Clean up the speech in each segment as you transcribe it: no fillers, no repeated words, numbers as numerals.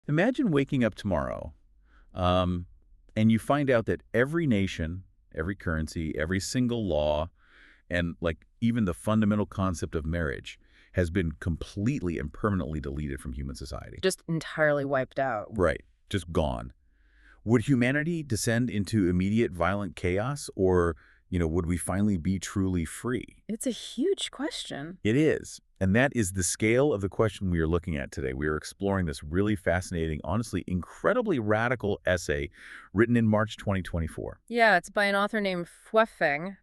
Imagine waking up tomorrow, um, and you find out that every nation, every currency, every single law, and like even the fundamental concept of marriage has been completely and permanently deleted from human society. Just entirely wiped out. Right. Just gone. Would humanity descend into immediate violent chaos, or, would we finally be truly free? It's a huge question. It is. And that is the scale of the question we are looking at today. We are exploring this really fascinating, honestly, incredibly radical essay written in March 2024. Yeah, it's by an author named Feng,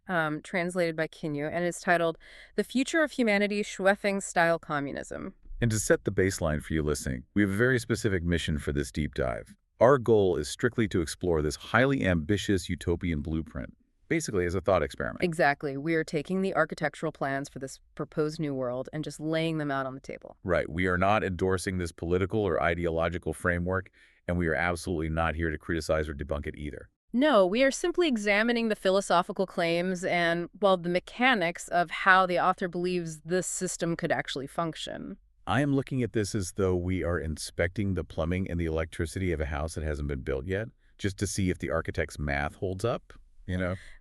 translated by Kinyu, and it's titled The Future of Humanity, Shuifeng-Style Communism. And to set the baseline for you listening, we have a very specific mission for this deep dive. Our goal is strictly to explore this highly ambitious utopian blueprint, basically as a thought experiment. Exactly. We are taking the architectural plans for this proposed new world and just laying them out on the table. Right. We are not endorsing this political or ideological framework, and we are absolutely not here to criticize or debunk it either. No, we are simply examining the philosophical claims and, well, the mechanics of how the author believes this system could actually function. I am looking at this as though we are inspecting the plumbing and the electricity of a house that hasn't been built yet, just to see if the architect's math holds up.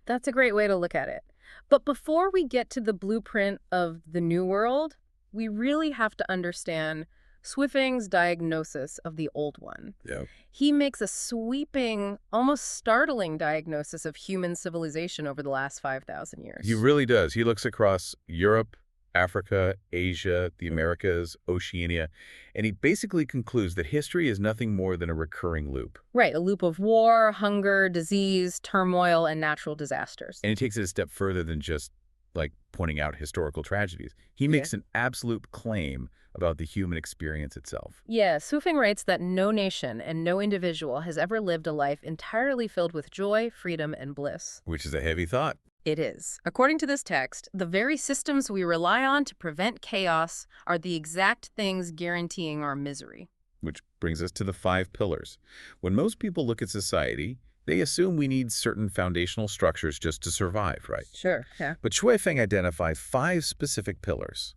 That's a great way to look at it. But before we get to the blueprint of the new world, we really have to understand Swiffing's diagnosis of the old one. Yeah. He makes a sweeping, almost startling diagnosis of human civilization over the last 5,000 years. He really does. He looks across Europe, Africa, Asia, the Americas, Oceania, and he basically concludes that history is nothing more than a recurring loop. Right, a loop of war, hunger, disease, turmoil, and natural disasters. And he takes it a step further than just, like, pointing out historical tragedies. He makes an absolute claim about the human experience itself. Yeah, Sufeng writes that no nation and no individual has ever lived a life entirely filled with joy, freedom, and bliss. Which is a heavy thought. It is. According to this text, the very systems we rely on to prevent chaos are the exact things guaranteeing our misery. Which brings us to the 5 pillars. When most people look at society, they assume we need certain foundational structures just to survive, right? Sure, yeah. But Shuifeng identified 5 specific pillars: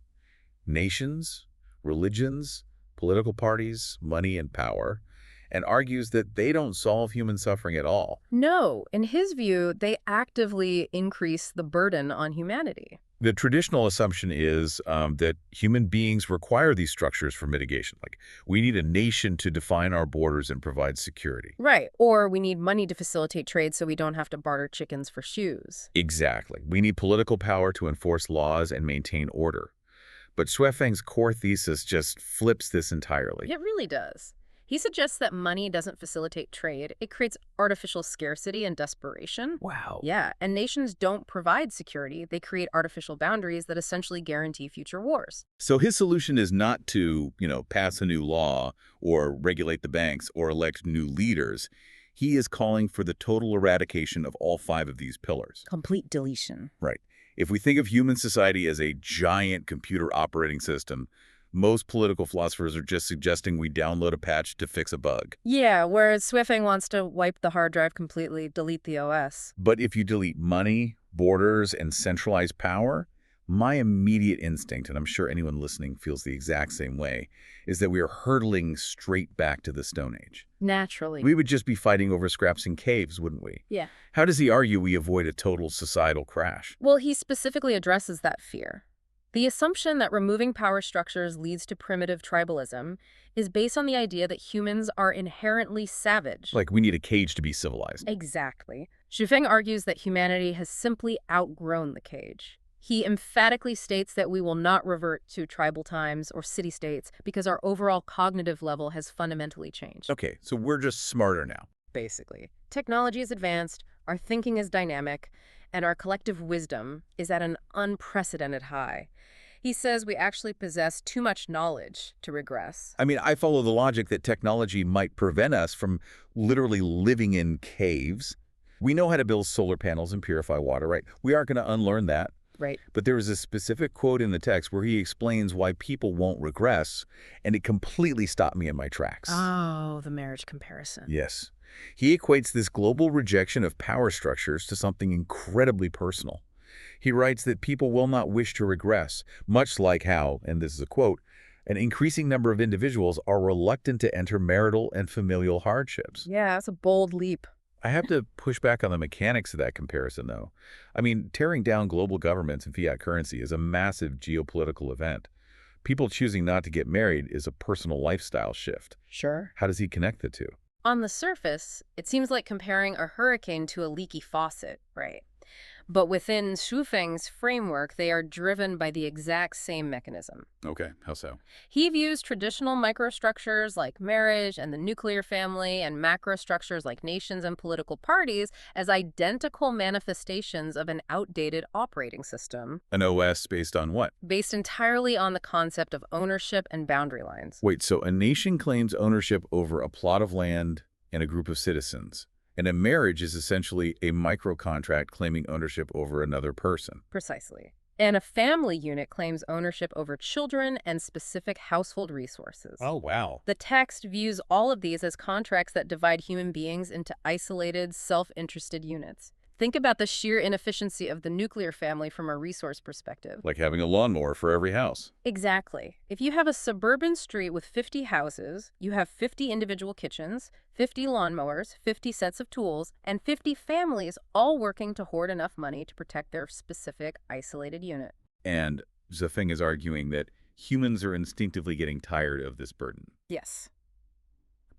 nations, religions, political parties, money, and power, and argues that they don't solve human suffering at all. No, in his view, they actively increase the burden on humanity. The traditional assumption is that human beings require these structures for mitigation. Like, we need a nation to define our borders and provide security. Right, or we need money to facilitate trade so we don't have to barter chickens for shoes. Exactly. We need political power to enforce laws and maintain order. But Shuifeng's core thesis just flips this entirely. It really does. He suggests that money doesn't facilitate trade. It creates artificial scarcity and desperation. Wow. Yeah, and nations don't provide security. They create artificial boundaries that essentially guarantee future wars. So his solution is not to, pass a new law or regulate the banks or elect new leaders. He is calling for the total eradication of all 5 of these pillars. Complete deletion. Right. If we think of human society as a giant computer operating system, most political philosophers are just suggesting we download a patch to fix a bug. Yeah, whereas Swiffing wants to wipe the hard drive completely, delete the OS. But if you delete money, borders, and centralized power, my immediate instinct, and I'm sure anyone listening feels the exact same way, is that we are hurtling straight back to the Stone Age. Naturally. We would just be fighting over scraps in caves, wouldn't we? Yeah. How does he argue we avoid a total societal crash? Well, he specifically addresses that fear. The assumption that removing power structures leads to primitive tribalism is based on the idea that humans are inherently savage. Like we need a cage to be civilized. Exactly. Xufeng argues that humanity has simply outgrown the cage. He emphatically states that we will not revert to tribal times or city-states because our overall cognitive level has fundamentally changed. Okay, so we're just smarter now. Basically. Technology is advanced, our thinking is dynamic, and our collective wisdom is at an unprecedented high. He says we actually possess too much knowledge to regress. I mean, I follow the logic that technology might prevent us from literally living in caves. We know how to build solar panels and purify water, right? We aren't going to unlearn that. Right. But there is a specific quote in the text where he explains why people won't regress, and it completely stopped me in my tracks. Oh, the marriage comparison. Yes. He equates this global rejection of power structures to something incredibly personal. He writes that people will not wish to regress, much like how, and this is a quote, An increasing number of individuals are reluctant to enter marital and familial hardships. Yeah, that's a bold leap. I have to push back on the mechanics of that comparison, though. I mean, tearing down global governments and fiat currency is a massive geopolitical event. People choosing not to get married is a personal lifestyle shift. Sure. How does he connect the two? On the surface, it seems like comparing a hurricane to a leaky faucet, right? But within Xu Feng's framework, they are driven by the exact same mechanism. Okay, how so? He views traditional microstructures like marriage and the nuclear family and macrostructures like nations and political parties as identical manifestations of an outdated operating system, An OS based on what? based entirely on the concept of ownership and boundary lines. Wait, so a nation claims ownership over a plot of land and a group of citizens, and a marriage is essentially a micro-contract claiming ownership over another person. Precisely. And a family unit claims ownership over children and specific household resources. Oh, wow. The text views all of these as contracts that divide human beings into isolated, self-interested units. Think about the sheer inefficiency of the nuclear family from a resource perspective. Like having a lawnmower for every house. Exactly. If you have a suburban street with 50 houses, you have 50 individual kitchens, 50 lawnmowers, 50 sets of tools, and 50 families all working to hoard enough money to protect their specific isolated unit. And Zafeng is arguing that humans are instinctively getting tired of this burden. Yes.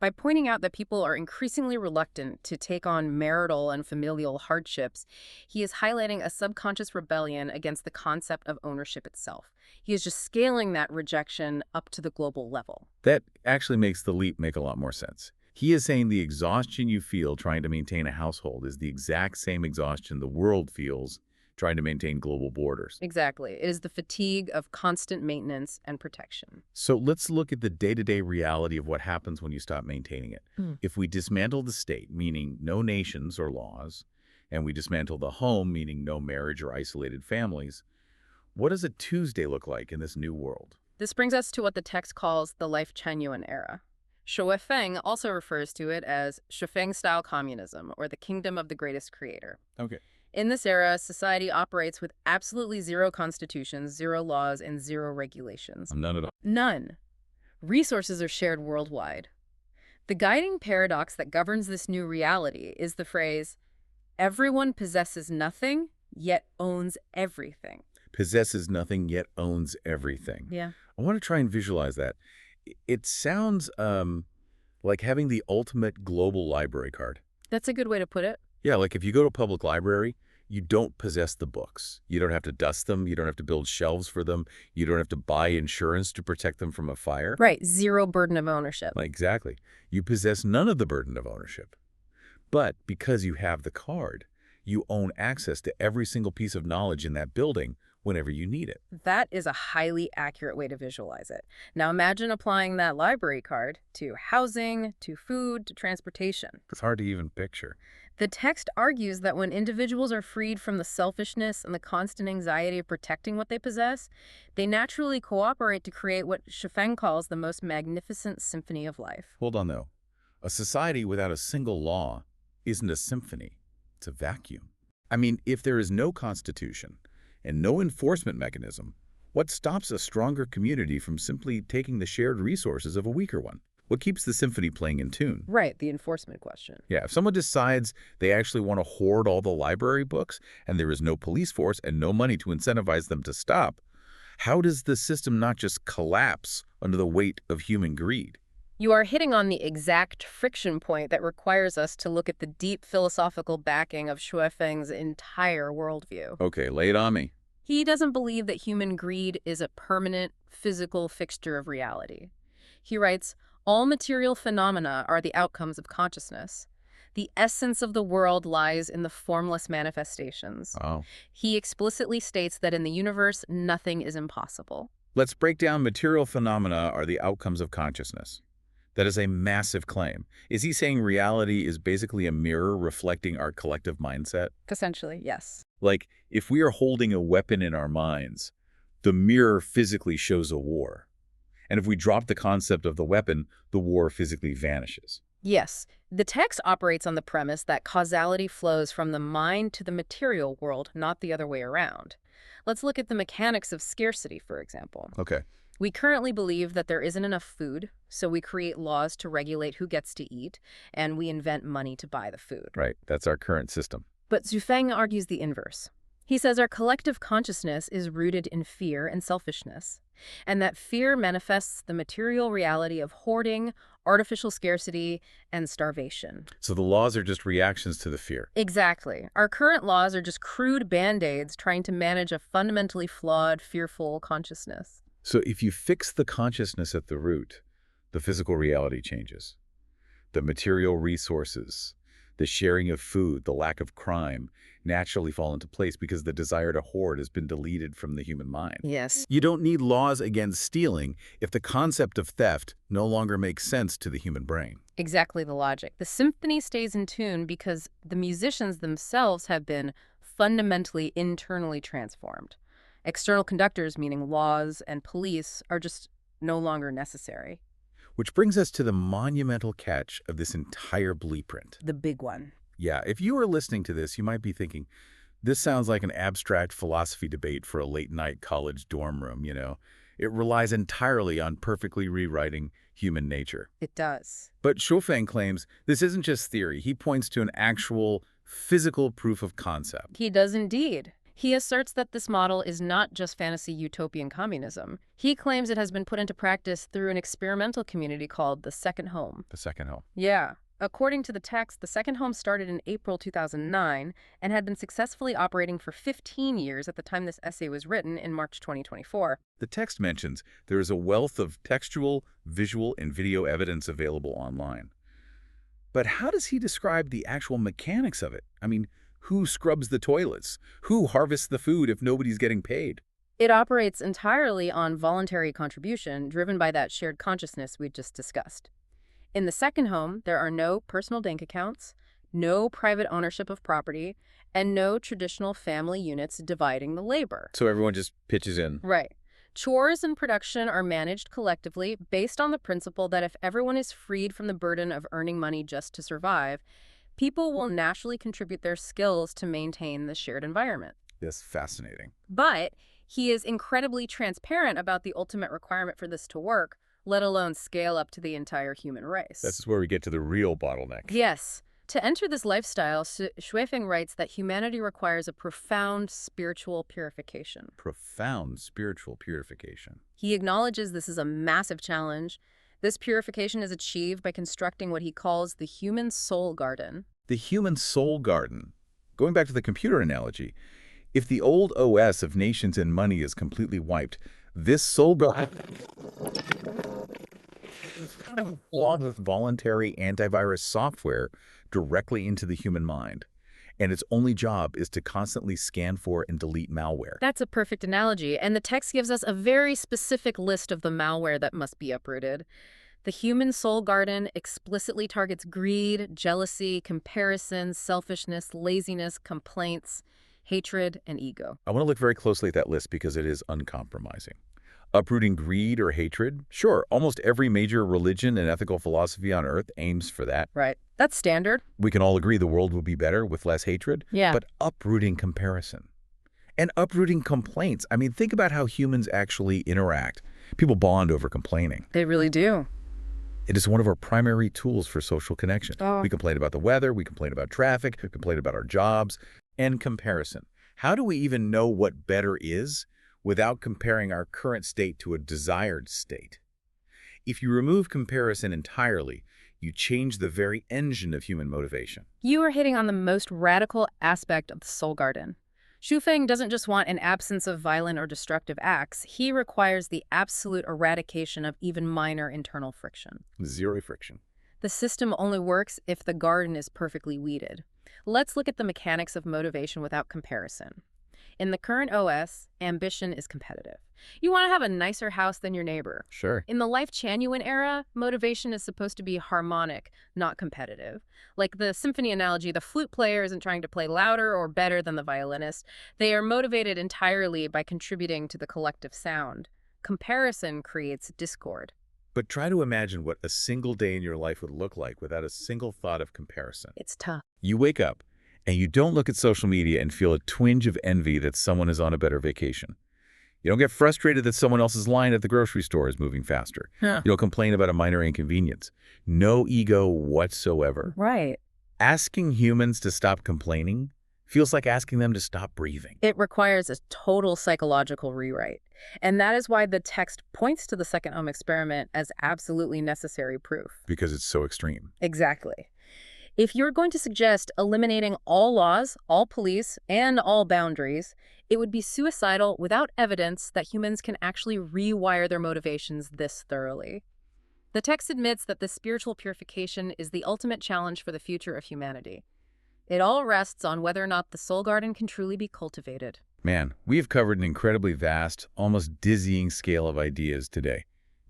By pointing out that people are increasingly reluctant to take on marital and familial hardships, he is highlighting a subconscious rebellion against the concept of ownership itself. He is just scaling that rejection up to the global level. That actually makes the leap make a lot more sense. He is saying the exhaustion you feel trying to maintain a household is the exact same exhaustion the world feels trying to maintain global borders. Exactly. It is the fatigue of constant maintenance and protection. So let's look at the day-to-day reality of what happens when you stop maintaining it. Mm. If we dismantle the state, meaning no nations or laws, and we dismantle the home, meaning no marriage or isolated families, what does a Tuesday look like in this new world? This brings us to what the text calls the Lifechanyuan era. Shui Feng also refers to it as Shufeng-style communism, or the kingdom of the greatest creator. Okay. In this era, society operates with absolutely zero constitutions, zero laws, and zero regulations. None at all. None. Resources are shared worldwide. The guiding paradox that governs this new reality is the phrase, everyone possesses nothing, yet owns everything. Possesses nothing, yet owns everything. Yeah. I want to try and visualize that. It sounds like having the ultimate global library card. That's a good way to put it. Yeah, like if you go to a public library, you don't possess the books. You don't have to dust them. You don't have to build shelves for them. You don't have to buy insurance to protect them from a fire. Right, zero burden of ownership. Exactly. You possess none of the burden of ownership. But because you have the card, you own access to every single piece of knowledge in that building whenever you need it. That is a highly accurate way to visualize it. Now imagine applying that library card to housing, to food, to transportation. It's hard to even picture. The text argues that when individuals are freed from the selfishness and the constant anxiety of protecting what they possess, they naturally cooperate to create what Shufeng calls the most magnificent symphony of life. Hold on, though. A society without a single law isn't a symphony. It's a vacuum. I mean, if there is no constitution and no enforcement mechanism, what stops a stronger community from simply taking the shared resources of a weaker one? What keeps the symphony playing in tune? Right, the enforcement question. Yeah, if someone decides they actually want to hoard all the library books and there is no police force and no money to incentivize them to stop, how does the system not just collapse under the weight of human greed? You are hitting on the exact friction point that requires us to look at the deep philosophical backing of Shui Feng's entire worldview. Okay, lay it on me. He doesn't believe that human greed is a permanent, physical fixture of reality. He writes, all material phenomena are the outcomes of consciousness. The essence of the world lies in the formless manifestations. Oh. He explicitly states that in the universe, nothing is impossible. Let's break down material phenomena are the outcomes of consciousness. That is a massive claim. Is he saying reality is basically a mirror reflecting our collective mindset? Essentially, yes. Like, if we are holding a weapon in our minds, the mirror physically shows a war. And if we drop the concept of the weapon, the war physically vanishes. Yes. The text operates on the premise that causality flows from the mind to the material world, not the other way around. Let's look at the mechanics of scarcity, for example. Okay. We currently believe that there isn't enough food, so we create laws to regulate who gets to eat, and we invent money to buy the food. Right, that's our current system. But Zhufeng argues the inverse. He says our collective consciousness is rooted in fear and selfishness, and that fear manifests the material reality of hoarding, artificial scarcity, and starvation. So the laws are just reactions to the fear. Exactly. Our current laws are just crude band-aids trying to manage a fundamentally flawed, fearful consciousness. So if you fix the consciousness at the root, the physical reality changes. The material resources, the sharing of food, the lack of crime, naturally fall into place because the desire to hoard has been deleted from the human mind. Yes. You don't need laws against stealing if the concept of theft no longer makes sense to the human brain. Exactly the logic. The symphony stays in tune because the musicians themselves have been fundamentally internally transformed. External conductors, meaning laws and police, are just no longer necessary. Which brings us to the monumental catch of this entire blueprint. The big one. Yeah, if you are listening to this, you might be thinking, this sounds like an abstract philosophy debate for a late-night college dorm room, you know. It relies entirely on perfectly rewriting human nature. It does. But Shofeng claims this isn't just theory. He points to an actual physical proof of concept. He does indeed. He asserts that this model is not just fantasy utopian communism. He claims it has been put into practice through an experimental community called the Second Home. The second home. Yeah. According to the text, the Second Home started in April 2009 and had been successfully operating for 15 years at the time this essay was written in March 2024. The text mentions there is a wealth of textual, visual, and video evidence available online. But how does he describe the actual mechanics of it? I mean, who scrubs the toilets? Who harvests the food if nobody's getting paid? It operates entirely on voluntary contribution driven by that shared consciousness we just discussed. In the Second Home, there are no personal bank accounts, no private ownership of property, and no traditional family units dividing the labor. So everyone just pitches in. Right. Chores and production are managed collectively based on the principle that if everyone is freed from the burden of earning money just to survive, people will naturally contribute their skills to maintain the shared environment. That's fascinating. But he is incredibly transparent about the ultimate requirement for this to work, let alone scale up to the entire human race. That's where we get to the real bottleneck. Yes. To enter this lifestyle, Shuifeng writes that humanity requires a profound spiritual purification. Profound spiritual purification. He acknowledges this is a massive challenge. This purification is achieved by constructing what he calls the human soul garden. The human soul garden. Going back to the computer analogy, if the old OS of nations and money is completely wiped, this soul garden along with voluntary antivirus software directly into the human mind. And its only job is to constantly scan for and delete malware. That's a perfect analogy, and the text gives us a very specific list of the malware that must be uprooted. The human soul garden explicitly targets greed, jealousy, comparison, selfishness, laziness, complaints, hatred, and ego. I want to look very closely at that list because it is uncompromising. Uprooting greed or hatred? Sure, almost every major religion and ethical philosophy on Earth aims for that. Right. That's standard. We can all agree the world would be better with less hatred. Yeah. But uprooting comparison and uprooting complaints. I mean, think about how humans actually interact. People bond over complaining. They really do. It is one of our primary tools for social connection. Oh. We complain about the weather, we complain about traffic, we complain about our jobs, and comparison. How do we even know what better is without comparing our current state to a desired state? If you remove comparison entirely, you change the very engine of human motivation. You are hitting on the most radical aspect of the soul garden. Shufeng doesn't just want an absence of violent or destructive acts. He requires the absolute eradication of even minor internal friction. Zero friction. The system only works if the garden is perfectly weeded. Let's look at the mechanics of motivation without comparison. In the current OS, ambition is competitive. You want to have a nicer house than your neighbor. Sure. In the Lifechanyuan era, motivation is supposed to be harmonic, not competitive. Like the symphony analogy, the flute player isn't trying to play louder or better than the violinist. They are motivated entirely by contributing to the collective sound. Comparison creates discord. But try to imagine what a single day in your life would look like without a single thought of comparison. It's tough. You wake up and you don't look at social media and feel a twinge of envy that someone is on a better vacation. You don't get frustrated that someone else's line at the grocery store is moving faster. Yeah. You don't complain about a minor inconvenience. No ego whatsoever. Right. Asking humans to stop complaining feels like asking them to stop breathing. It requires a total psychological rewrite. And that is why the text points to the second home experiment as absolutely necessary proof. Because it's so extreme. Exactly. If you're going to suggest eliminating all laws, all police, and all boundaries, it would be suicidal without evidence that humans can actually rewire their motivations this thoroughly. The text admits that this spiritual purification is the ultimate challenge for the future of humanity. It all rests on whether or not the soul garden can truly be cultivated. Man, we have covered an incredibly vast, almost dizzying scale of ideas today.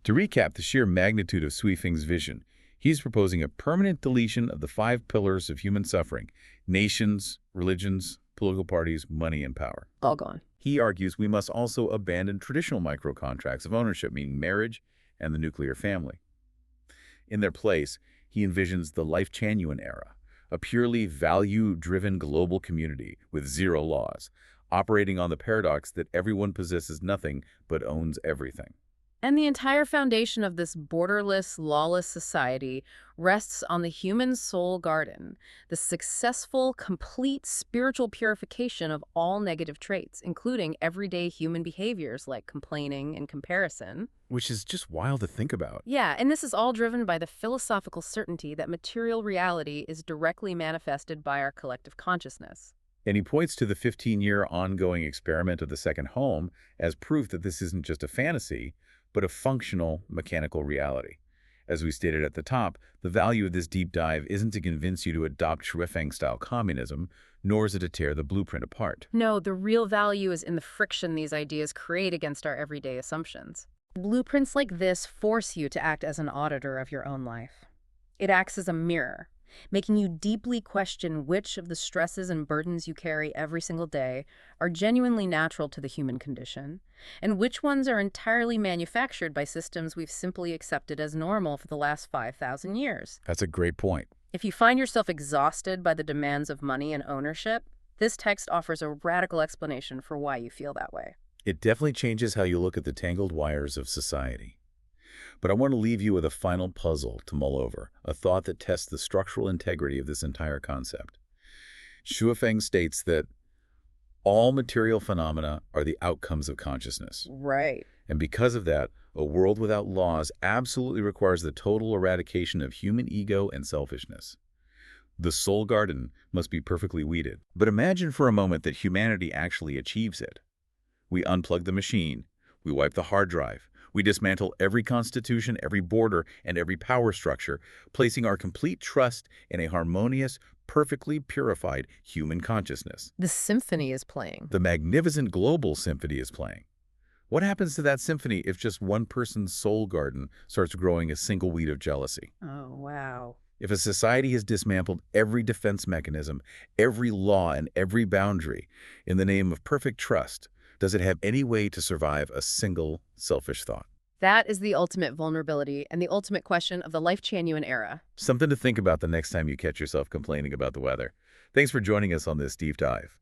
To recap the sheer magnitude of Sui Feng's vision, he's proposing a permanent deletion of the 5 pillars of human suffering: nations, religions, political parties, money, and power. All gone. He argues we must also abandon traditional micro-contracts of ownership, meaning marriage and the nuclear family. In their place, he envisions the Lifechanyuan era, a purely value-driven global community with zero laws, operating on the paradox that everyone possesses nothing but owns everything. And the entire foundation of this borderless, lawless society rests on the human soul garden, the successful, complete spiritual purification of all negative traits, including everyday human behaviors like complaining and comparison. Which is just wild to think about. Yeah, and this is all driven by the philosophical certainty that material reality is directly manifested by our collective consciousness. And he points to the 15-year ongoing experiment of the second home as proof that this isn't just a fantasy, but a functional, mechanical reality. As we stated at the top, the value of this deep dive isn't to convince you to adopt Shuifeng-style communism, nor is it to tear the blueprint apart. No, the real value is in the friction these ideas create against our everyday assumptions. Blueprints like this force you to act as an auditor of your own life. It acts as a mirror, making you deeply question which of the stresses and burdens you carry every single day are genuinely natural to the human condition, and which ones are entirely manufactured by systems we've simply accepted as normal for the last 5,000 years. That's a great point. If you find yourself exhausted by the demands of money and ownership, this text offers a radical explanation for why you feel that way. It definitely changes how you look at the tangled wires of society. But I want to leave you with a final puzzle to mull over, a thought that tests the structural integrity of this entire concept. Shuifeng states that all material phenomena are the outcomes of consciousness. Right. And because of that, a world without laws absolutely requires the total eradication of human ego and selfishness. The soul garden must be perfectly weeded. But imagine for a moment that humanity actually achieves it. We unplug the machine, we wipe the hard drive, we dismantle every constitution, every border, and every power structure, placing our complete trust in a harmonious, perfectly purified human consciousness. The symphony is playing. The magnificent global symphony is playing. What happens to that symphony if just one person's soul garden starts growing a single weed of jealousy? Oh, wow. If a society has dismantled every defense mechanism, every law, and every boundary in the name of perfect trust, does it have any way to survive a single selfish thought? That is the ultimate vulnerability and the ultimate question of the Lifechanyuan era. Something to think about the next time you catch yourself complaining about the weather. Thanks for joining us on this deep dive.